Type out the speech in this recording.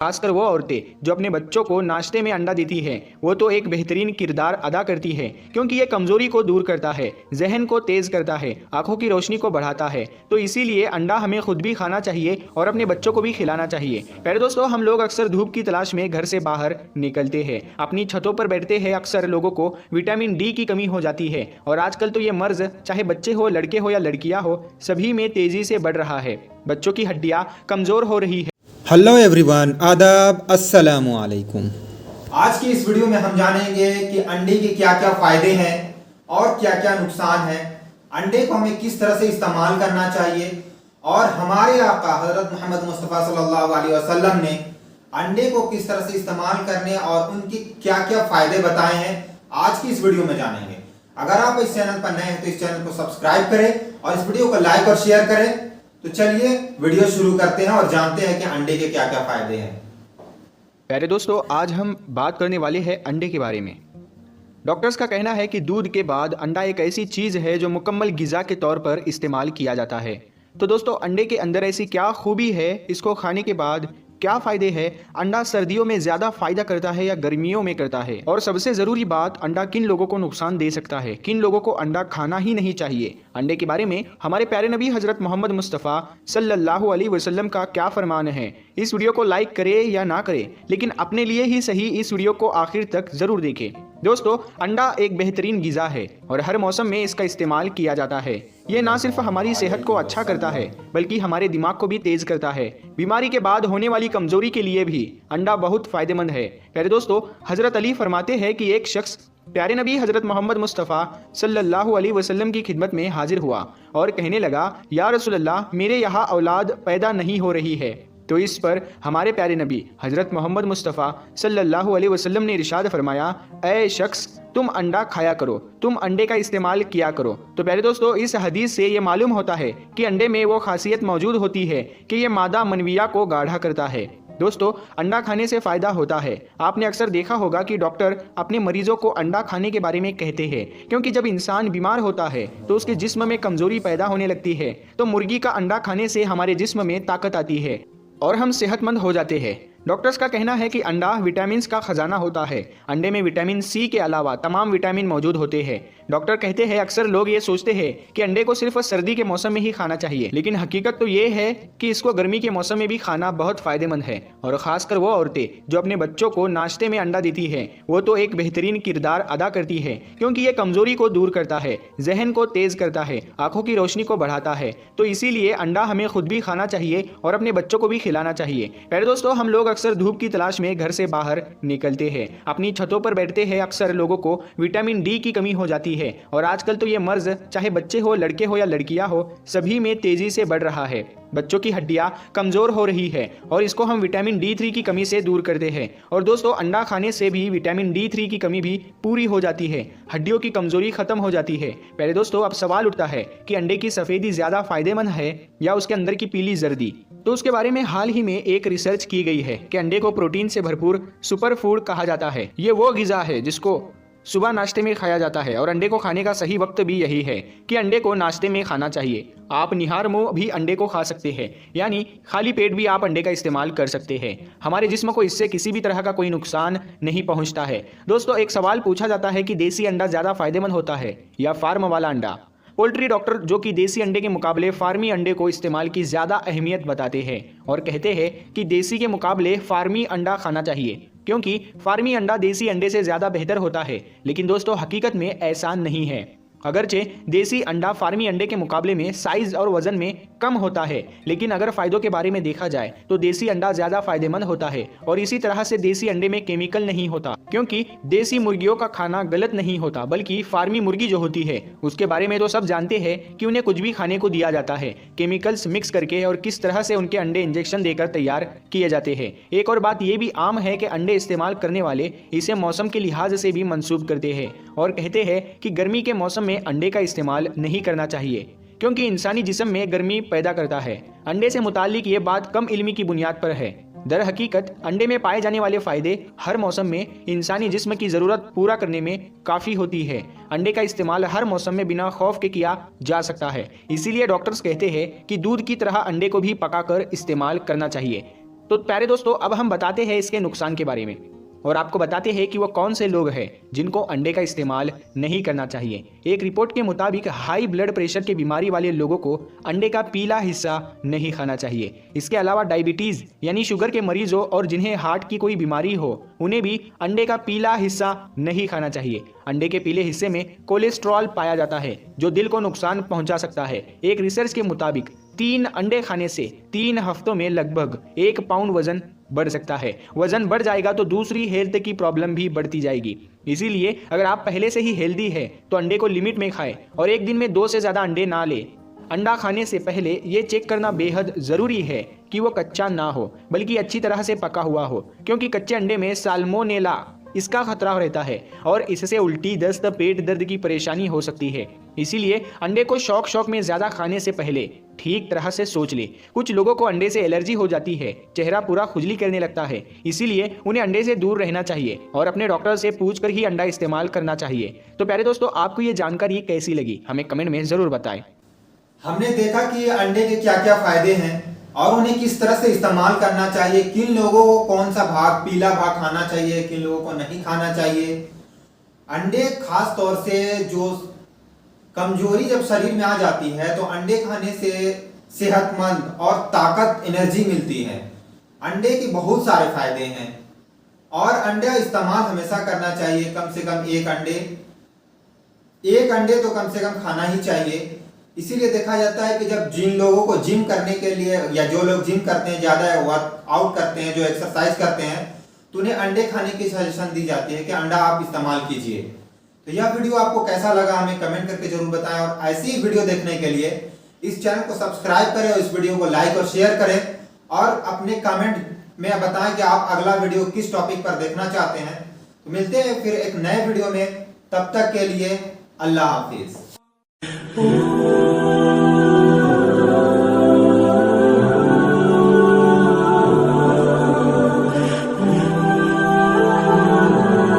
खासकर वो औरतें जो अपने बच्चों को नाश्ते में अंडा देती हैं, वो तो एक बेहतरीन किरदार अदा करती है, क्योंकि ये कमजोरी को दूर करता है, जहन को तेज करता है, आंखों की रोशनी को बढ़ाता है। तो इसीलिए अंडा हमें खुद भी खाना चाहिए और अपने बच्चों को भी खिलाना चाहिए। प्यारे दोस्तों, हम लोग अक्सर धूप की तलाश में घर से बाहर निकलते हैं, अपनी छतों पर बैठते हैं। अक्सर लोगों को विटामिन डी की कमी हो जाती है और आजकल तो ये मर्ज चाहे बच्चे हो, लड़के हो या लड़कियां हो, सभी में तेजी से बढ़ रहा है। बच्चों की हड्डियां कमजोर हो रही है। हेलो एवरीवन, आदाब, अस्सलामु अलैकुम। आज की इस वीडियो में हम जानेंगे कि अंडे के क्या क्या फायदे हैं और क्या क्या नुकसान हैं, अंडे को हमें किस तरह से इस्तेमाल करना चाहिए और हमारे आका हजरत मोहम्मद मुस्तफ़ा सल्लल्लाहु अलैहि वसल्लम ने अंडे को किस तरह से इस्तेमाल करने और उनके क्या क्या फायदे बताए हैं, आज की इस वीडियो में जानेंगे। अगर आप इस चैनल पर नए हैं तो इस चैनल को सब्सक्राइब करें और इस वीडियो को लाइक और शेयर करें। तो चलिए वीडियो शुरू करते हैं और जानते हैं कि अंडे के क्या क्या फायदे हैं। प्यारे दोस्तों, आज हम बात करने वाले हैं अंडे के बारे में। डॉक्टर्स का कहना है कि दूध के बाद अंडा एक ऐसी चीज़ है जो मुकम्मल गिज़ा के तौर पर इस्तेमाल किया जाता है। तो दोस्तों, अंडे के अंदर ऐसी क्या खूबी है, इसको खाने के बाद क्या फ़ायदे हैं, अंडा सर्दियों में ज़्यादा फ़ायदा करता है या गर्मियों में करता है, और सबसे ज़रूरी बात, अंडा किन लोगों को नुकसान दे सकता है, किन लोगों को अंडा खाना ही नहीं चाहिए। अंडे के बारे में हमारे प्यारे नबी हज़रत मोहम्मद मुस्तफ़ा सल्लल्लाहु अलैहि वसल्लम का क्या फरमान है। इस वीडियो को लाइक करें या ना करें, लेकिन अपने लिए ही सही इस वीडियो को आखिर तक ज़रूर देखें। दोस्तों, अंडा एक बेहतरीन गिज़ा है और हर मौसम में इसका इस्तेमाल किया जाता है। ये ना सिर्फ हमारी सेहत को अच्छा करता है, बल्कि हमारे दिमाग को भी तेज करता है। बीमारी के बाद होने वाली कमजोरी के लिए भी अंडा बहुत फायदेमंद है। प्यारे दोस्तों, हजरत अली फरमाते हैं कि एक शख्स प्यारे नबी हजरत मोहम्मद मुस्तफ़ा सल्लल्लाहु अलैहि वसल्लम की खिदमत में हाजिर हुआ और कहने लगा, या रसूलल्लाह, मेरे यहाँ औलाद पैदा नहीं हो रही है। तो इस पर हमारे प्यारे नबी हजरत मोहम्मद मुस्तफ़ा सल्लल्लाहु अलैहि वसल्लम ने इरशाद फरमाया, ऐ शख्स, तुम अंडा खाया करो, तुम अंडे का इस्तेमाल किया करो। तो प्यारे दोस्तों, इस हदीस से ये मालूम होता है कि अंडे में वो खासियत मौजूद होती है कि ये मादा मनविया को गाढ़ा करता है। दोस्तों, अंडा खाने से फ़ायदा होता है। आपने अक्सर देखा होगा कि डॉक्टर अपने मरीजों को अंडा खाने के बारे में कहते हैं, क्योंकि जब इंसान बीमार होता है तो उसके जिस्म में कमज़ोरी पैदा होने लगती है। तो मुर्गी का अंडा खाने से हमारे जिस्म में ताकत आती है और हम सेहतमंद हो जाते हैं। डॉक्टर्स का कहना है कि अंडा विटामिन का खजाना होता है। अंडे में विटामिन सी के अलावा तमाम विटामिन मौजूद होते हैं। डॉक्टर कहते हैं, अक्सर लोग ये सोचते हैं कि अंडे को सिर्फ सर्दी के मौसम में ही खाना चाहिए, लेकिन हकीकत तो ये है कि इसको गर्मी के मौसम में भी खाना बहुत फायदेमंद है। और खासकर वो औरतें जो अपने बच्चों को नाश्ते में अंडा देती हैं, वो तो एक बेहतरीन किरदार अदा करती है, क्योंकि ये कमजोरी को दूर करता है, जहन को तेज करता है, आंखों की रोशनी को बढ़ाता है। तो इसीलिए अंडा हमें खुद भी खाना चाहिए और अपने बच्चों को भी खिलाना चाहिए। प्यारे दोस्तों, हम लोग अक्सर धूप की तलाश में घर से बाहर निकलते हैं, अपनी छतों पर बैठते हैं। अक्सर लोगों को विटामिन डी की कमी हो जाती है और आजकल तो ये मर्ज चाहे बच्चे हो, लड़के हो या लड़कियां हो, सभी में तेजी से बढ़ रहा है। बच्चों की हड्डियां कमजोर हो रही है और इसको हम विटामिन D3 की कमी से दूर करते हैं। और दोस्तों, अंडा खाने से भी विटामिन D3 की कमी भी पूरी हो जाती है, हड्डियों की कमजोरी खत्म हो जाती है। पहले दोस्तों, अब सवाल उठता है कि अंडे की सफेदी ज्यादा फायदेमंद है या उसके अंदर की पीली जर्दी। तो उसके बारे में हाल ही में एक रिसर्च की गई है कि अंडे को प्रोटीन से भरपूर सुपर फूड कहा जाता है। ये वो गिजा है जिसको सुबह नाश्ते में खाया जाता है और अंडे को खाने का सही वक्त भी यही है कि अंडे को नाश्ते में खाना चाहिए। आप निहार मुंह भी अंडे को खा सकते हैं, यानी खाली पेट भी आप अंडे का इस्तेमाल कर सकते हैं। हमारे जिस्म को इससे किसी भी तरह का कोई नुकसान नहीं पहुंचता है। दोस्तों, एक सवाल पूछा जाता है कि देसी अंडा ज़्यादा फायदेमंद होता है या फार्म वाला अंडा। पोल्ट्री डॉक्टर जो कि देसी अंडे के मुकाबले फार्मी अंडे को इस्तेमाल की ज़्यादा अहमियत बताते हैं और कहते हैं कि देसी के मुकाबले फार्मी अंडा खाना चाहिए, क्योंकि फार्मी अंडा देसी अंडे से ज़्यादा बेहतर होता है। लेकिन दोस्तों, हकीकत में ऐसा नहीं है। अगरचे देसी अंडा फार्मी अंडे के मुकाबले में साइज और वजन में कम होता है, लेकिन अगर फ़ायदों के बारे में देखा जाए तो देसी अंडा ज़्यादा फायदेमंद होता है। और इसी तरह से देसी अंडे में केमिकल नहीं होता, क्योंकि देसी मुर्गियों का खाना गलत नहीं होता, बल्कि फार्मी मुर्गी जो होती है उसके बारे में तो सब जानते हैं कि उन्हें कुछ भी खाने को दिया जाता है, केमिकल्स मिक्स करके, और किस तरह से उनके अंडे इंजेक्शन देकर तैयार किए जाते हैं। एक और बात ये भी आम है कि अंडे इस्तेमाल करने वाले इसे मौसम के लिहाज से भी मंसूब करते हैं और कहते हैं कि गर्मी के मौसम में अंडे का इस्तेमाल नहीं करना चाहिए, क्योंकि इंसानी जिस्म में गर्मी पैदा करता है। अंडे से मुताल्लिक ये बात कम इल्मी की बुनियाद पर है। दर हकीकत अंडे में पाए जाने वाले फायदे हर मौसम में इंसानी जिस्म की ज़रूरत पूरा करने में काफ़ी होती है। अंडे का इस्तेमाल हर मौसम में बिना खौफ के किया जा सकता है। इसीलिए डॉक्टर्स कहते हैं कि दूध की तरह अंडे को भी पकाकर इस्तेमाल करना चाहिए। तो प्यारे दोस्तों, अब हम बताते हैं इसके नुकसान के बारे में और आपको बताते हैं कि वो कौन से लोग हैं जिनको अंडे का इस्तेमाल नहीं करना चाहिए। एक रिपोर्ट के मुताबिक हाई ब्लड प्रेशर की बीमारी वाले लोगों को अंडे का पीला हिस्सा नहीं खाना चाहिए। इसके अलावा डायबिटीज़ यानी शुगर के मरीजों और जिन्हें हार्ट की कोई बीमारी हो उन्हें भी अंडे का पीला हिस्सा नहीं खाना चाहिए। अंडे के पीले हिस्से में कोलेस्ट्रॉल पाया जाता है जो दिल को नुकसान पहुंचा सकता है। एक रिसर्च के मुताबिक 3 अंडे खाने से 3 हफ्तों में लगभग 1 पाउंड वजन बढ़ सकता है। वजन बढ़ जाएगा तो दूसरी हेल्थ की प्रॉब्लम भी बढ़ती जाएगी। इसीलिए अगर आप पहले से ही हेल्दी है तो अंडे को लिमिट में खाएं और एक दिन में 2 से ज़्यादा अंडे ना लें। अंडा खाने से पहले ये चेक करना बेहद ज़रूरी है कि वो कच्चा ना हो बल्कि अच्छी तरह से पका हुआ हो, क्योंकि कच्चे अंडे में साल्मोनेला इसका खतरा रहता है और इससे उल्टी, दस्त, पेट दर्द की परेशानी हो सकती है। इसीलिए अंडे को शौक में ज़्यादा खाने से पहले ठीक तरह से सोच ले। कुछ लोगों को अंडे से एलर्जी हो जाती है, चेहरा पूरा खुजली करने लगता है, इसीलिए उन्हें अंडे से दूर रहना चाहिए और अपने डॉक्टर से पूछकर ही अंडा इस्तेमाल करना चाहिए। तो प्यारे दोस्तों, आपको ये जानकारी कैसी लगी हमें कमेंट में ज़रूर बताएं। हमने देखा कि अंडे के क्या क्या फायदे हैं और उन्हें किस तरह से इस्तेमाल करना चाहिए, किन लोगों को कौन सा भाग, पीला भाग खाना चाहिए, किन लोगों को नहीं खाना चाहिए। अंडे खास तौर से जो कमजोरी जब शरीर में आ जाती है तो अंडे खाने से सेहतमंद और ताकत, एनर्जी मिलती है। अंडे के बहुत सारे फायदे हैं और अंडे का इस्तेमाल हमेशा करना चाहिए। कम से कम एक अंडे तो कम से कम खाना ही चाहिए। इसीलिए देखा जाता है कि जब जिन लोगों को जिम करने के लिए या जो लोग जिम करते हैं, ज़्यादा वर्कआउट करते हैं, जो एक्सरसाइज करते हैं, तो उन्हें अंडे खाने की सजेशन दी जाती है कि अंडा आप इस्तेमाल कीजिए। तो यह वीडियो आपको कैसा लगा हमें कमेंट करके जरूर बताएं और ऐसी ही वीडियो देखने के लिए इस चैनल को सब्सक्राइब करें और इस वीडियो को लाइक और शेयर करें और अपने कमेंट में बताएं कि आप अगला वीडियो किस टॉपिक पर देखना चाहते हैं। तो मिलते हैं फिर एक नए वीडियो में, तब तक के लिए अल्लाह हाफिज।